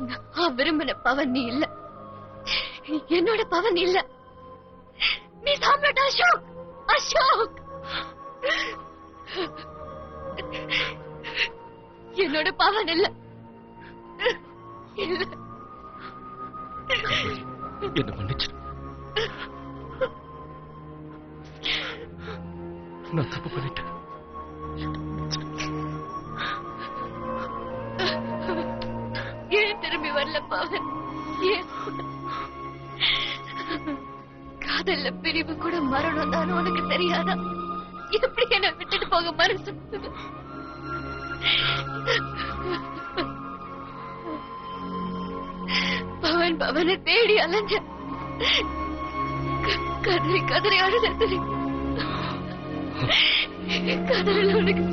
நான் விரும்பின பவன் நீ இல்ல, என்னோட பவன் இல்ல, நீ சாம்ராட் அசோக். அசோக் என்னோட பவன் இல்ல. என்ன மன்னிச்சு, நான் தப்பு பண்ணிட்டேன். ஏன் திரும்பி வரல பவன்? காதல்ல பிரிவு கூட மரணம் தான் உனக்கு தெரியாதா? எப்படி என்ன விட்டுட்டு போக மனசு? பவன் பவனை தேடி அலைஞ்ச, கதறி கதறி அழுத. கதறல உனக்கு